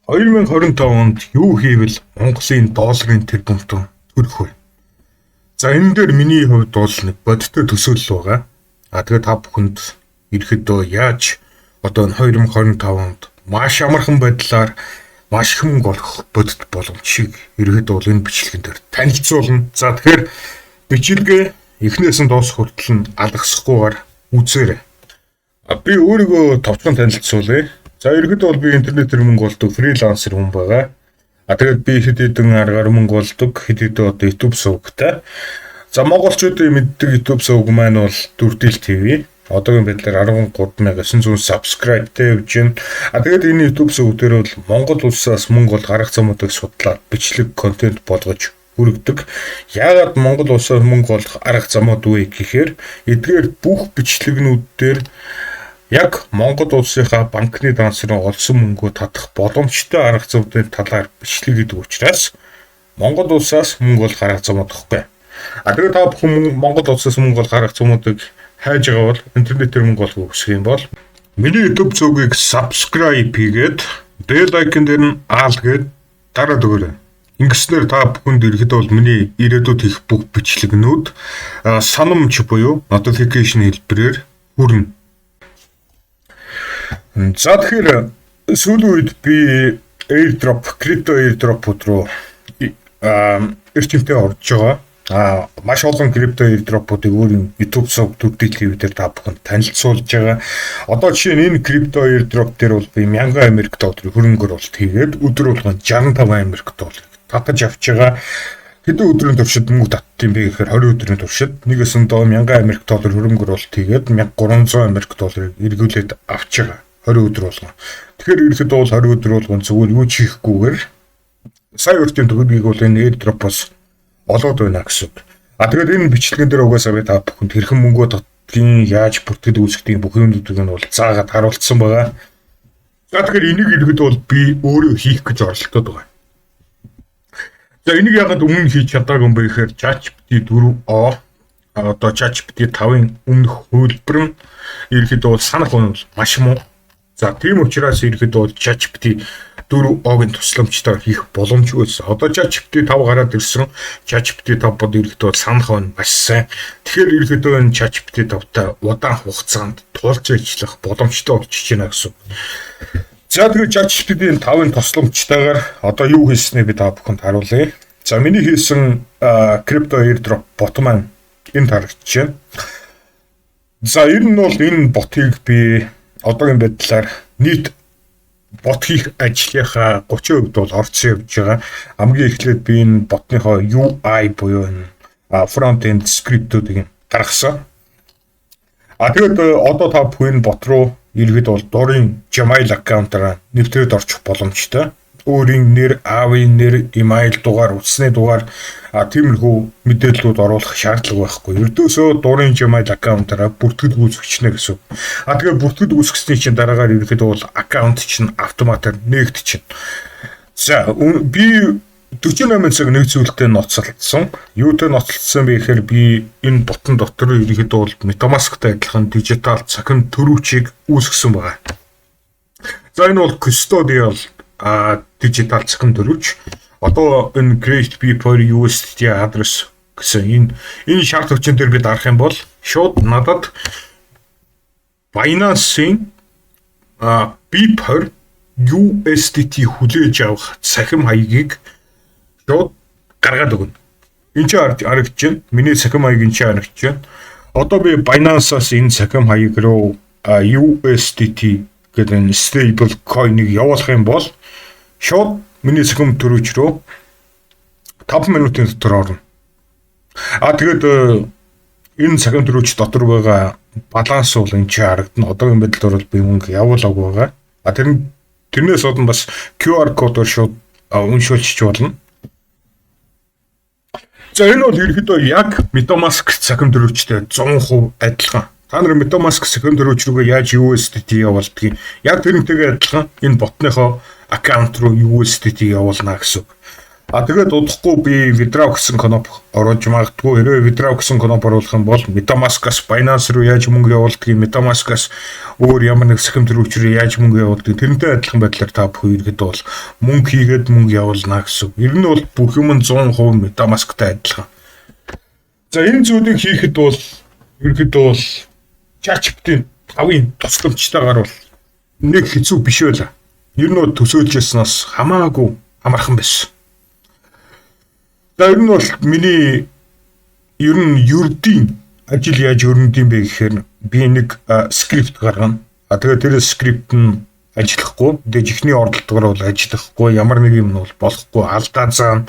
2025 онд юу хийвэл Монголын долларын тэрбумтон төрөх вэ? За энэ дээр миний хувьд бол нэг бодиттой төсөөлөл байгаа. Тэгээд та бүхэнд ерөөдөө яаж одоо энэ 2025 онд маш амархан байдлаар маш их мөнгө олох бодит боломжийг ерөөдөө бол энэ бичлэгэн дээр танилцуулна. За тэгэхээр бичлэгээ эхнээс нь дуусах хүртэл нь алгасахгүйгээр үзээрэй. Би өөрийгөө товчхон танилцуулъя. За ерөөдөө бол би интернетээр мөнгө олдог фрилансер хүн байгаа. Тэгээд би хэд хэдэн аргаар мөнгө олдог, хэд хэдэн одоо YouTube сувгтай. За монголчуудын мэддэг YouTube сувг маань бол Дүрдэл ТV. Одоогийн байдлаар 13900 subscribeтэй явж байна. Тэгээд энэ YouTube сувг дээр бол Монгол улсаас мөнгө ол гарах замуудыг судлаад бичлэг контент болгож хүргэдэг. Яагаад Монгол улсаас мөнгө олох арга замууд вэ гэхээр эдгээр бүх бичлэгнүүд дээр яг Монгол улсынхаа банкны дансрын олсон мөнгөө татах боломжтой арга замуудын талаар бичлэг гэдэг учраас Монгол улсаас мөнгө олох арга замууд гэхгүй. Тэгээд та бүхэн Монгол улсаас мөнгө олох арга замуудыг хайж байгаа бол интернетээр мөнгө олох хүсэх юм бол миний YouTube цугийг subscribe хийгээд bell icon дээр нь аал гээд дараад өгөөрэй. Ингэснээр та бүхэнд ирэхэд бол миний ирээдүйд хийх бүх бичлэгнүүд санамж буюу notification хэлбэрээр хүрнэ. За тэгэхээр сүүлийн үед би крипто airdrop руу эрчимтэй орж байгаа. Маш олон крипто airdrop-уудыг өөрийн YouTube сувг Дүрдэл ТV дээр та бүхэнд танилцуулж байгаа. Одоо жишээ нь энэ крипто airdrop дээр бол би 1000 Америк долларын хөрөнгөөр болт хийгээд өдөр болгон 65 Америк долларыг татаж авч байгаа. Хэдэн өдрийн туршид мөнгө татдсан бэ гэхээр 20 өдрийн туршид нэгээс нь 1000 Америк доллар хөрөнгөөр болт хийгээд 1300 Америк долларыг эргүүлээд авч байгаа. 20 өдөр болгоо. Тэгэхээр ерөөхдөө бол 20 өдөр болгон зүгээр юу ч хийхгүйгээр сая өртөнд төгрөгийг бол энэ airdrop-оос олоод байна гэсэн. Тэгээд энэ бичлэгэн дээр угаасаа би та бүхэнд хэрхэн мөнгө татдгийг, яаж бүртгэд үүсгэдэг бүх юмнуудыг нь бол заагаад харуулсан байгаа. За тэгэхээр энийг ерөөхдөө бол би өөрөө хийх гэж оролдоод байгаа. За энийг яагаад өмнө хийж чадаагүй юм бэ гэхээр ChatGPT 4o одоо ChatGPT 5-ын өмнөх хөлбөр нь ерөөхдөө бол санах нь маш муу. За тийм учраас ерөөдөө бол ChatGPT 4o-гийн тусламжтай хийх боломжгүй байсан. Одоо ChatGPT 5 гараад ирсэн. ChatGPT 5 бод ерөөдөө санах нь маш сайн. Тэгэхээр ерөөдөө энэ ChatGPT 5-тай удаан хугацаанд тулж ажиллах боломжтой болчихж байна гэсэн. За тэгэхээр ChatGPT 5-ын тусламжтайгаар одоо юу хийснээ би та бүхэнд харуулъя. За миний хийсэн крипто airdrop бот маань энд харагдаж байна. За ер нь бол энэ ботыг би одоогийн байдлаар нийт бот хийх ажлынхаа 30% бол орцсон явж байгаа. Хамгийн эхлээд би энэ ботныхоо UI буюу энэ front end script-үүдийг гаргасан. Тэгээд одоо та бүхэн бот руу иргэд бол дурын Gmail аккаунтаараа нэвтрээд орчих боломжтой. Өөрийн нэр, аавын нэр, email дугаар, утасны дугаар тиймэрхүү мэдээллүүд оруулах шаардлага байхгүй. Ердөөсөө дурын Gmail аккаунтаараа бүртгэл үүсгэчихнэ гэсэн. Тэгээд бүртгэл үүсгэсний чинь дараагаар ирэхэд бол аккаунт чинь автоматар нээгдчихнэ. За би 48 цаг нэг зүйлтэй ноцолдсон. Юутай ноцолдсон бэ гэхээр би энэ ботон дотор ирэхэд бол MetaMask-тай адилхан дижитал цахим төрөвчийг үүсгэсэн байгаа. За энэ бол custodial дижитал цахим төрөвч. Одоо энэ Great People USDT адрес гэсэн энэ шаардлага хүчин дээр бид арах юм бол шууд надад Binance-ийн Beeper USDT хүлээж авах цахим хаягийг шууд гаргаад өгнө. Энд чинь харагдаж байна. Миний цахим хаяг энэ чинь харагдаж байна. Одоо би Binance-аас энэ цахим хаяг руу USDT гэдэг энэ stable coin-ыг явуулах юм бол шууд миний цахим төрөвч рүү 5 минутын дотор орно. Тэгээд энэ цахим төрөвч дотор байгаа баланс бол энэ чинь харагдана. Одоогийн байдлаар бол би мөнгө явуулаагүй байгаа. Тэрнээс гадна бас QR кодоор шууд уншуулчих болно. За энэ бол ерөөдөө яг MetaMask цахим төрөвчтэй 100% адилхан. Та нар MetaMask цахим төрөвч рүүгээ яаж USDT явуулдгийг яг тэрнтэйгээ адилхан энэ ботныхоо аккаунт руу USDT явуулна гэсэн. Тэгээд удахгүй би withdraw гэсэн кноп оруулж магадгүй. Хэрвээ withdraw гэсэн кноп оруулах юм бол MetaMask-аас Binance руу яаж мөнгө явуулдгийг, MetaMask-аас өөр ямар нэг сахимт рүү яаж мөнгө явуулдгийг тэрнтэй адилхан байдлаар та бүхэн ирэхэд бол мөнгө хийгээд мөнгө явуулна гэсэн. Ер нь бол бүх юм 100% MetaMask-тай адилхан. За энэ зүйлийг хийхэд бол ерөөдөө бол ChatGPT-ийн 5-ын тусламжтайгаар бол нэг хэцүү биш байлаа. Ер нь бол төсөөлж яснаас хамаагүй амархан байсан. За ер нь бол миний ер нь юрдийн ажил яаж өрнөд юм бэ гэхээр би нэг скрипт гаргана. Тэгээд тэр скрипт нь ажиллахгүй. Тэгээд ихний оролдогоор бол ажиллахгүй. Ямар нэг юм нь бол болохгүй. Алдаа заана.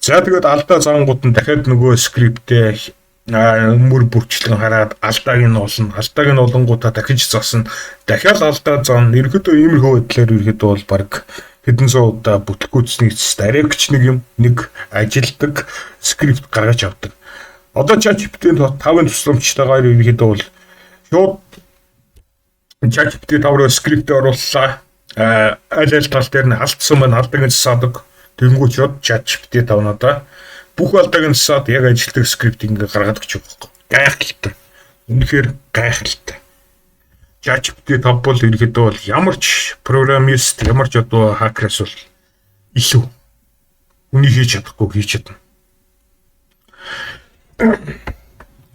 За тэгээд алдаа заангууд нь дахиад нөгөө скриптээ мөр бүрчлэн хараад алдааг нь олно. Алдааг нь олонгуудаа дахиж засна. Дахиад алдаа заана. Ерөнхийдөө иймэрхүү байдлаар ерөнхийдөө бол баг хэдэн сая удаа бүтлгүүцсний директ нэг ажилдаг скрипт гаргаж авдаг. Одоо ChatGPT-ийн 5-ын тусламжтайгаар ерөнхийдөө бол шууд ChatGPT 5 руу скрипт орууллаа. Аль тал дээр нь алдсан байна, алдааг нь засаадаг. Тэнгүүч шууд ChatGPT 5 надаа бүх алдааг нь засаад яг ажилдаг скрипт ингээ гаргаад өгч байгаа. Гайхалтай. Үнэхээр гайхалтай. ChatGPT 5 бол ерөнхийдөө бол ямар ч программист, ямар ч одоо хакераас бол илүү үнийг хийж чадахгүй хийж чадна.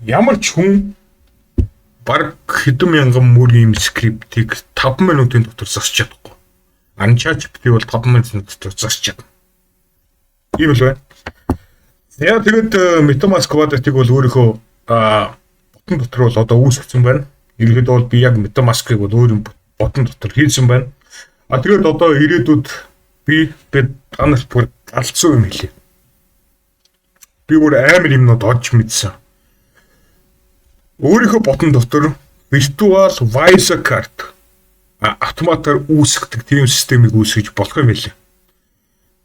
Ямар ч хүн баг хэдэн мянган мөрийн скриптийг 5 минутын дотор засч чадахгүй. ChatGPT бол 5 минутын дотор засч чадна. Ийм л байна. Яа тэгээд MetaMask wallet-ыг бол өөрийнхөө ботон дотор бол одоо үүсгэсэн байна. Ерөнхийдөө бол би яг MetaMask-ыг бол өөр ботон дотор хийсэн байна. Тэгээд одоо ирээдүйд би та нарт бүр галзуу юм хэлээ. Би бүр амар юмнууд олж мэдсэн. Өөрийнхөө ботон дотор Virtual Visa Card автоматар үүсгдэг тийм системийг үүсгэж болох юм билээ.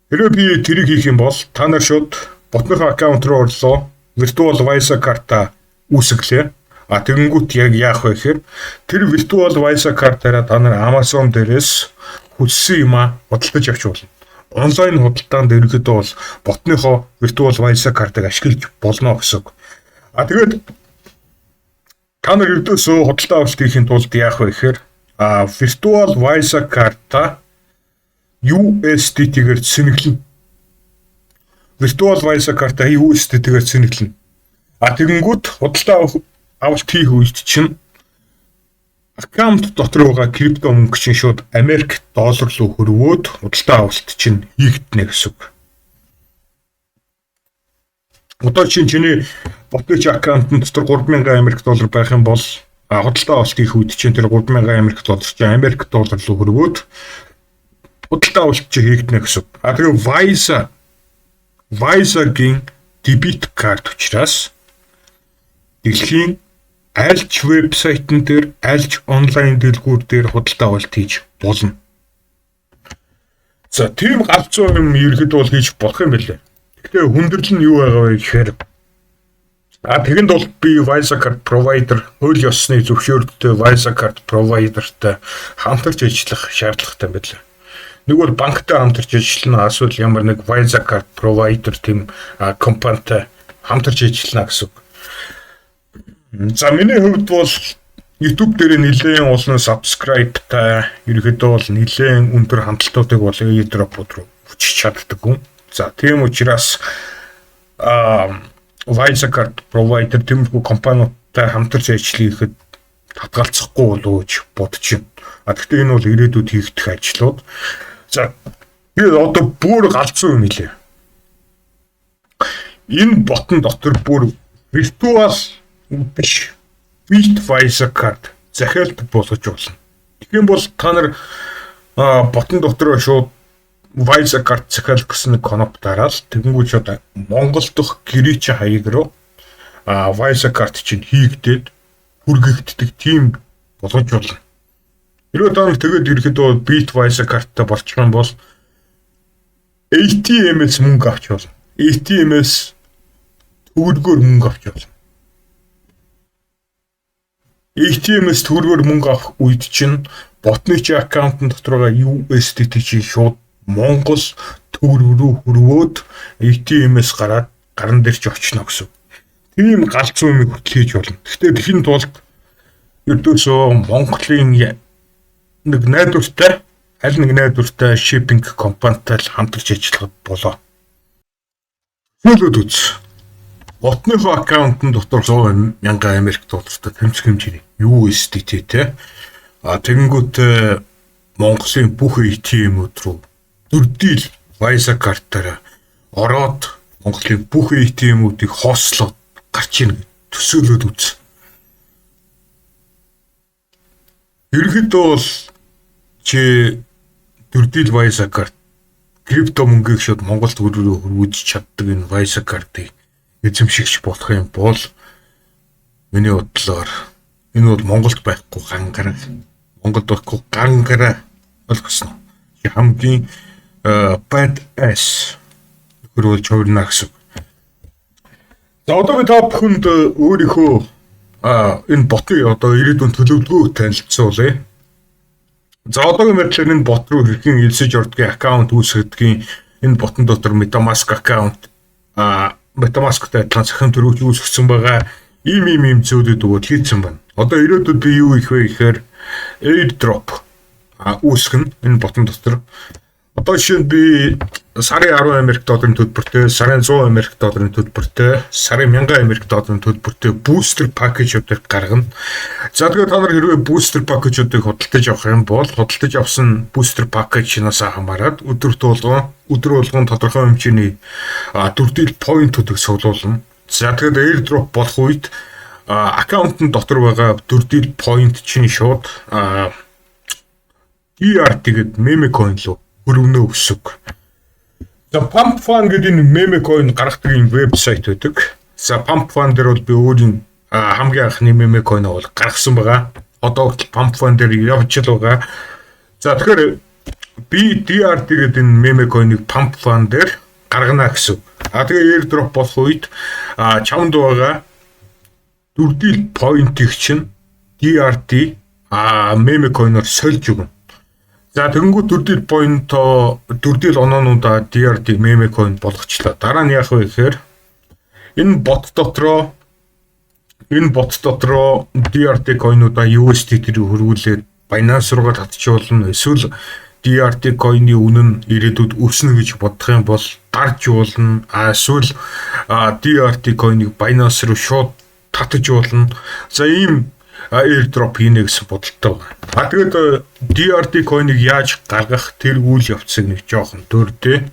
Хэрвээ би тэрийг хийх юм бол та нар шууд ботныхоо аккаунт руу орлоо. Virtual Visa Card-а үүсгэлээ. Тэгэнгүүт яг яах вэ гэхээр тэр Virtual Visa Card-аараа та нар Amazon дээрээс хүссэн юм худалдаж авч болно. Онлайн худалдаанд ерөнхийдөө бол ботныхоо Virtual Visa Card-ыг ашиглаж болно гэсэн. Тэгээд та нар ердөөсөө худалдаа авалт хийхин тулд яах вэ гэхээр Virtual Visa Card-а USDT-гээр сэнэглэн. Virtual Visa Card-а USDT-гээр сэнэглэн. Тэгэнгүүт худалдаа авалт хийх үед чинь аккаунт дотор байгаа крипто мөнгө чинь шууд Америк доллар руу хөрвөөд худалдаа авалт чинь хийгднэ гэсэн үг. Одоо чиний ботны аккаунт дотор 3000 Америк доллар байх юм бол худалдаа авалт хийх үед чинь тэр 3000 Америк доллар чинь Америк доллар руу хөрвөөд худалдаа авалт чинь хийгднэ гэсэн үг. Тэгээ Visa-гийн дебит карт учраас дэлхийн альч вебсайтн дээр, альч онлайн дэлгүүр дээр худалдаа авалт хийж болно. За тийм галзуу юм ерөөд бол хийж болох юм билээ. Гэхдээ хүндрэл нь юу байгаа вэ гэхээр тэгэнд бол би Visa Card Provider хууль ёсны зөвшөөрөлтөй Visa Card Provider-тай хамтарч ажиллах шаардлагатай байлаа. Нэг бол банктай хамтарч ажиллана, эсвэл ямар нэг Visa Card Provider тийм компанитай хамтарч ажиллана гэсэн. За миний хувьд бол YouTube дээр нэлээд олон subscribe-тай ерөөдөө бол нэлээд өндөр хандлтуудыг бол airdrop-ууд руу хүчиж чаддаг хүн. За тийм учраас Visa Card Provider тэмхүү компаниудтай хамтарч ажиллахад татгалзахгүй болооч бодож байна. Гэхдээ энэ бол ирээдүйд хийгдэх ажлууд. За би одоо бүр галзуу юм хэлээ. Энэ ботон дотор бүр virtual биш Visa Card захиалт болгож болно. Тэгэх юм бол та нар ботон дотор шууд Visa Card захиалах гэсэн кноп дараал тэгэнгүүт одоо Монгол дахь гэрээч хаяг руу Visa Card чинь хийгдээд хүргэгддэг тийм болгож болно. Хэрвээ та нар тэгээд ирэхэд Visa Card-тай болчих юм бол ATM-с мөнгө авч болно. ATM-с төгрөгөөр мөнгө авч болно. ATM-с төгрөгөөр мөнгө авах үед чинь ботны чи аккаунтын дотор байгаа USDT чи шууд Монгол төгрөг рүү хөрвөөд ATM-ээс гараад гаран дээр ч очно гэсэн. Тийм галзуу юм хүртэл хийж болно. Гэхдээ тэхийн тулд ердөөсөө Монголын нэг найдвартай аль нэг найдвартай шиппинг компанитай хамтарч ажиллах болоо. Төлөвлөд үз. Ботныхоо аккаунтын дотор 100,000 Америк доллартай тэмцэх хэмжээний USDT те. Тэгэнгүүт Монголын бүх ATM-үүд рүү дүрдийл Visa картаараа ороод Монголын бүх ATM-үүдийг хослоод гарч ийн төсөөлөд үз. Ерөнхийдөө бол чи дүрдийл Visa карт крипто мөнгөийг шууд Монгол төгрөг рүү хөрвүүлж чаддаг энэ Visa картыг эзэмшигч болох юм бол миний бодлоор энэ бол Монголд байхгүй гангараа. Монголд байхгүй гангараа ойлгосноо. Хамгийн bad ass хөрвүүлж хувирна гэсэн. За одоо би та бүхэнд өөрийнхөө энэ ботын одоо ирээдүйн төлөвлөгөөг танилцуулъя. За одоогийн байдлаар энэ бот руу хэрхэн элсэж ордгийн аккаунт үүсгэдгийн энэ ботон дотор MetaMask аккаунт MetaMask-тай адилхан захин төрөвч үүсгэсэн байгаа ийм зүйлүүд өгөөд хийцэн байна. Одоо ирээдүйд би юу их вэ гэхээр airdrop үүсгэн энэ ботон дотор. Одоо жишээ нь би сарын 10 Америк долларын төлбөртэй, сарын 100 Америк долларын төлбөртэй, сарын 1000 Америк долларын төлбөртэй бустер пакэжүүдийг гаргана. За тэгээд та нар хэрвээ бустер пакэжүүдийг худалдаж авах юм бол худалдаж авсан бустер пакэжнаас хамаарат өдөр болгон тодорхой хэмжээний дүрдийл поинтуудыг цуглуулна. За тэгээд airdrop болох үед аккаунтын дотор байгаа дүрдийл поинт чинь шууд DRT гэдэг meme coin руу хөрвнө өсөг. За Pump Fund гэдэг энэ meme coin гаргадаг юм вебсайт байдаг. За Pump Fund дээр бол би өөрийн хамгийн анхны meme coin бол гаргасан байгаа. Одоо Pump Fund дээр явж л байгаа. За тэгэхээр би DRT гэдэг энэ meme coin-ыг Pump Fund дээр гаргана гэсэн. Тэгээ airdrop болох үед чамд байгаа дүрдийл point-ийг чинь DRT meme coin-оор сольж өгнө. За тэгэнгүүт дүрдийл оноонуудаа DRT meme coin болгочлаа. Дараа нь яах вэ гэхээр энэ бот дотроо DRT coin-уудаа USDT рүү хөрвүүлээд Binance руугаа татчихуулна. Эсвэл DRT coin-ы үнэ нь ирээдүйд өснө гэж бодох юм бол дарж уулна. Эсвэл DRT coin-ыг Binance руу шууд татчихуулна. За ийм airdrop хийнэ гэсэн бодолтой байна. Тэгээд DRT coin-ыг яаж гаргах тэр үйл явцыг нэг жоохон төрдөө.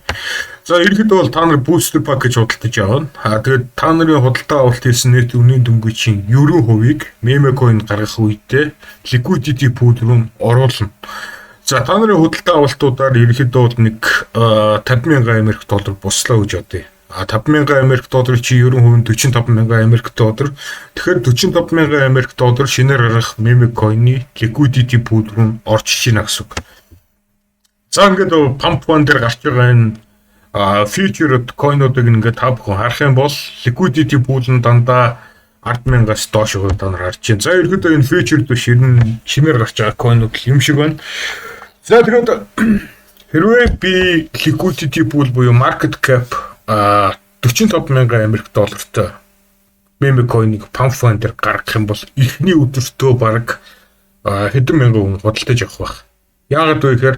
За ерөнхийдөө бол та нар booster package худалдаж авна. Тэгээд та нарын худалдаа авалт хийсэн нийт үнийн дүнгийн 90% meme coin гаргах үедээ liquidity pool руу оруулна. За та нарын худалдаа авалтуудаар ерөнхийдөө бол нэг 50,000 Америк доллар буслаа гэж бодъё. 5,000 Америк доллар чи 90% 45,000 Америк доллар. Тэгэхээр 45,000 Америк доллар шинээр гаргах meme coin-ы liquidity pool руу орчиж байна гэсэн үг. За ингээд Pump Fund дээр гарч байгаа энэ featured coin-уудыг ингээд та бүхэн харах юм бол liquidity pool нь дандаа 10,000-аас доош хувь та нар харж байна. За ерөнхийдөө энэ featured биш шинээр гарч байгаа coin-ууд юм шиг байна. За тэгээд хэрвээ би liquidity pool буюу market cap 45,000 Америк доллартай meme coin-ыг Pump Fund дээр гаргах юм бол эхний өдөртөө баг хэдэн мянган хүн худалдаж авах байх. Яагаад вэ гэхээр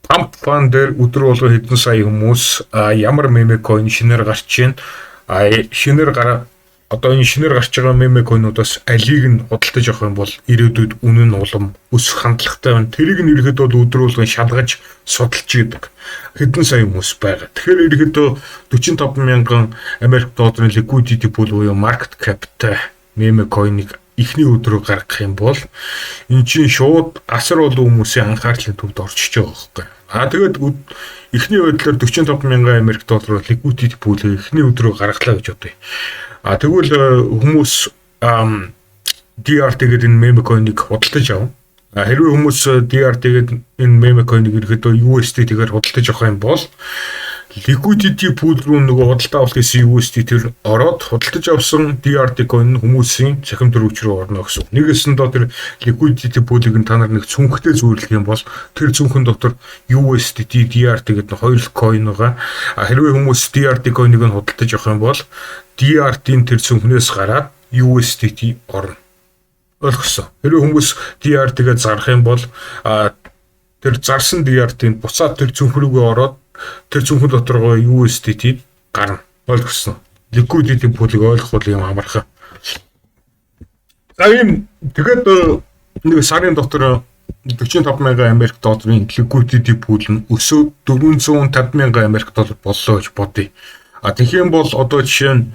Pump Fund дээр өдөр болгон хэдэн сая хүмүүс ямар meme coin шинээр гарч ийн одоо энэ шинээр гарч байгаа meme coin-уудаас алийг нь худалдаж авах юм бол ирээдүйд үнэ нь улам өсөх хандлагатай байна. Тэрийг нь ерөөдөө өдөр болгон шалгаж судалж идэг хэдэн сая хүмүүс байгаа. Тэгэхээр ерөөдөө 45,000 Америк долларын liquidity pool буюу market cap-тай meme coin-ыг эхний өдрөө гаргах юм бол эн чинь шууд асар олон хүмүүсийн анхаарлын төвд орчиж байгаа байхгүй. Тэгээд эхний байдлаар 45,000 Америк доллараар liquidity pool-ийг эхний өдрөө гаргалаа гэж бодъё. Тэгвэл хүмүүс DRT гэдэг энэ meme coin-ыг худалдаж авна. Хэрвээ хүмүүс DRT гэдэг энэ meme coin-ыг ерөөдөө USDT-гээр худалдаж авах юм бол liquidity pool руу нөгөө худалдаа авах гэсэн USD тэр ороод худалдаж авсан DRT coin хүмүүсийн цахим дөрөвч рүү орно гэсэн. Нэгээс нь доо тэр liquidity pool-ыг та нар нэг цүнхтэй зүйрлэх юм бол тэр цүнхэн дотор USDT, DRT гэдэг хоёр coin байгаа. Хэрвээ хүмүүс DRT coin-ыг нь худалдаж авах юм бол DRT-ийн тэр цүнхнээс гараад USDT орно. Ойлгосон. Хэрвээ хүмүүс DRT-гээ зарах юм бол тэр зарсан DRT-ийн буцаад тэр цүнх рүүгээ ороод тэр цүнхэн дотор USDT гарна. Ойлгосон. Liquidity pool-ыг ойлгох бол юм амархан. За ийм тэгээд нэг сарын дотор 45,000 Америк долларын liquidity pool нь өсөөд 450,000 Америк доллар боллоо гэж бодъё. Тэгэх юм бол одоо жишээ нь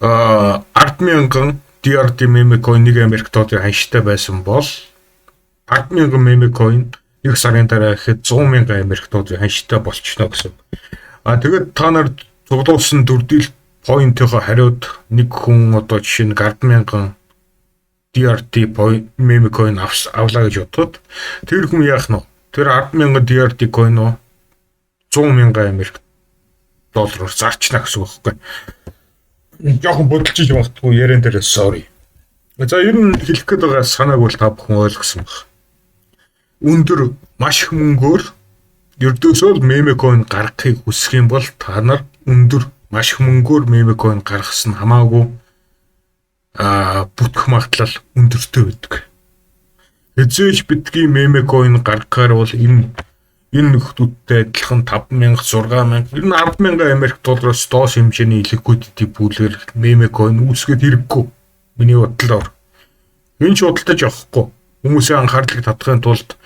10,000 DRT meme coin 1 Америк долларын ханштай байсан бол 10,000 meme coin нэг сарын дараа ихэд 100,000 Америк долларын ханштай болчихно гэсэн. Тэгээд та нар цуглуулсан дүрдэл point-ийнхоо хариуд нэг хүн одоо жишээ нь 10,000 DRT point meme coin авлаа гэж бодоход тэр хүн яах нь вэ? Тэр 10,000 DRT coin уу 100,000 Америк доллараар зарчна гэсэн үг байхгүй. Жохон бодолчиж магадгүй ярен дээр sorry. За ер нь хэлэх гээд байгаа санааг бол та бүхэн ойлгосон баг. Өндөр маш их мөнгөөр ердөөсөө meme coin гаргахыг хүсэх юм бол та нар өндөр маш их мөнгөөр meme coin гаргасан хамаагүй бүтэх магадлал өндөртэй байдаг. Эзэж битгий meme coin гаргахаар бол энэ нөхдүүдтэй адилхан 5,000, 6,000, ер нь 10,000 Америк доллароос доош хэмжээний liquidity pool-ээр meme coin үүсгээд хэрэггүй. Миний бодлоор. Энэ ч худалдаж авахгүй. Хүмүүсийн анхаарлыг татахын тулд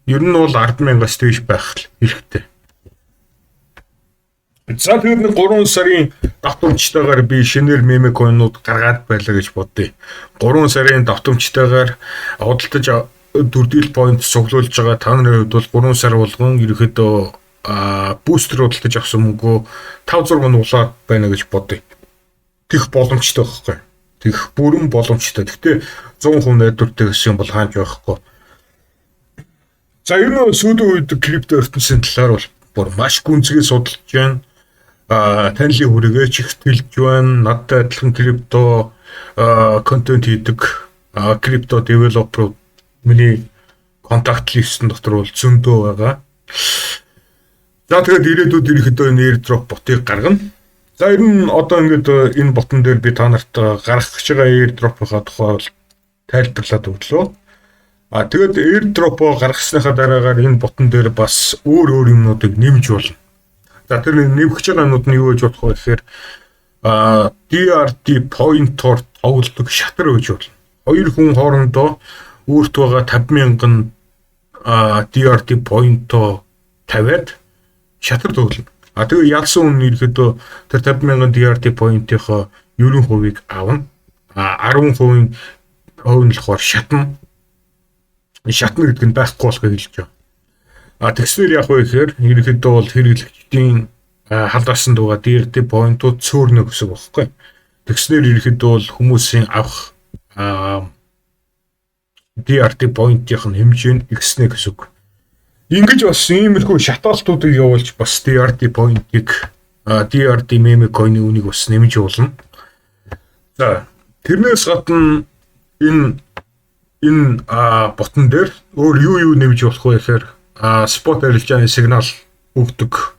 ер нь бол 10,000-аас дээш байх хэрэгтэй. За тэгээд 3 сарын давтамжтайгаар би шинээр meme coin-ууд гаргаад байлаа гэж бодъё. 3 сарын давтамжтайгаар худалдаж дүрдэл point цуглуулж байгаа та нарын хувьд бол 3 сар болгон ерөөхдөө бустер худалдаж авсан мөнгөө 5-6 нуулаад байна гэж бодъё. Тэгэх боломжтой байхгүй. Тэгэх бүрэн боломжтой. Гэхдээ 100% найдвартай гэсэн юм бол хаанч байхгүй. За ер нь сүүлийн үед крипто ертөнцийн талаар бол бүр маш гүнзгий судалж байна. Танилын хүрээгээ чихтэлж байна. Надтай адилхан крипто контент хийдэг крипто девелопер миний контакт листэн дотор бол зөндөө байгаа. За тэгээд ирээдүйд ерөөхдөө энэ airdrop ботыг гаргана. За ер нь одоо ингээд энэ ботон дээр би та нарт гаргах гэж байгаа airdrop-ийнхаа тухай бол тайлбарлаад өглөө. Тэгээд airdrop-оо гаргасныхаа дараагаар энэ ботон дээр бас өөр юмнуудыг нэмж болно. За тэр нэмэх гэж байгаа юмнууд нь юу гэж бодох вэ гэхээр DRT point-оор тоглодог шатар гэж болно. Хоёр хүн хоорондоо өөрт байгаа 50,000 DRT point-оо тавиад шатар тоглоно. Тэгээ ялсан үн ирэхэд тэр 50,000 DRT point-ийнхоо 90% авна. 10% нь болохоор шатна. Шатна гэдэг нь байхгүй болохыг хэлж байгаа. Тэгснээр яг вэ гэхээр ерөнхийдөө бол хэрэглэгчдийн халдсан дууга DRT point-ууд цөөрнө гэсэн үг байхгүй. Тэгснээр ерөнхийдөө бол хүмүүсийн авах DRT point-ийн хэмжээ нь ихснэ гэсэн үг. Ингэж бас иймэрхүү шатаалтуудыг явуулж бас DRT point-ийг DRT meme coin-ийн үнийг бас нэмж болно. За тэрнээс гадна энэ ботон дээр өөр юу нэмж болох вэ гэхээр спот арилжааны сигнал өгдөг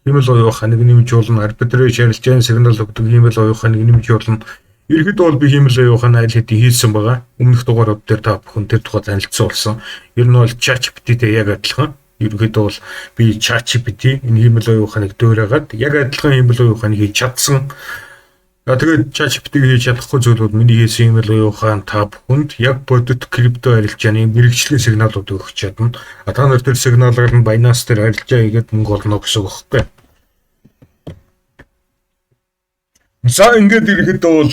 хэмэл оюухан нэг нэмж болно. Arbitrage арилжааны сигнал өгдөг хэмэл оюухан нэг нэмж болно. Ерөнхийдөө бол би хэмэл оюухан аль хэдийн хийсэн байгаа. Өмнөх дугаарууд дээр та бүхэн тэр тухай танилцсан болсон. Ер нь бол ChatGPT-тэй яг адилхан. Ерөнхийдөө бол би ChatGPT энэ хэмэл оюуханыг дөөрөөгаад яг адилхан хэмэл оюуханыг хийж чадсан. Тэгээд ChatGPT-ийг хийж чадахгүй зүйлүүд миний хийсэн хэмэл оюухан та бүхэнд яг бодит крипто арилжааны мэрэгжлийн сигналууд өгч чадна. Та нар тэр сигналаар нь Binance дээр арилжаа хийгээд мөнгө олно гэсэн үг хэвчээ. За ингээд ерөнхийдөө бол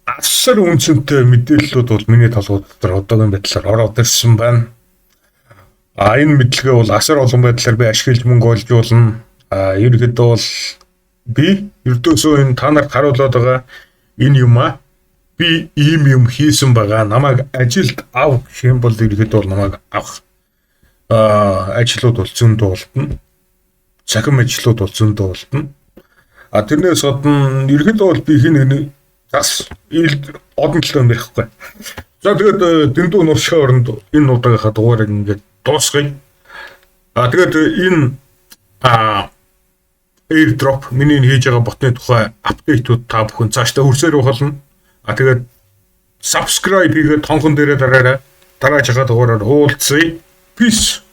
асар үнцэнтэй мэдээллүүд бол миний толгойд дотор одоогийн байдлаар ороод ирсэн байна. Энэ мэдлэгээ бол асар олон байдлаар би ашиглаж мөнгө олж болно. Ерөнхийдөө бол би ердөөсөө энэ та нарт харуулад байгаа энэ юмаа би ийм юм хийсэн байгаа. Намайг ажилд ав гэх юм бол ерөнхийдөө бол намайг авах ажлууд бол зөндөө болтно. цахим ажлууд бол зөндөө болтно. А тэрнээс гадна ерөнхийдөө бол би хин нэг бас одон талын ярихгүй. За тэгээд дэндүү нуршихын оронд энэ удаагийнхаа дугаарыг ингээд дуусгая. А тэгээд энэ airdrop миний хийж байгаа ботны тухай апдейтууд та бүхэн цаашдаа хүрсээр болно. А тэгээд subscribe хийгээд тонхон дээрээ дараарай. Дараагийн дугаараар уулзъя. Peace.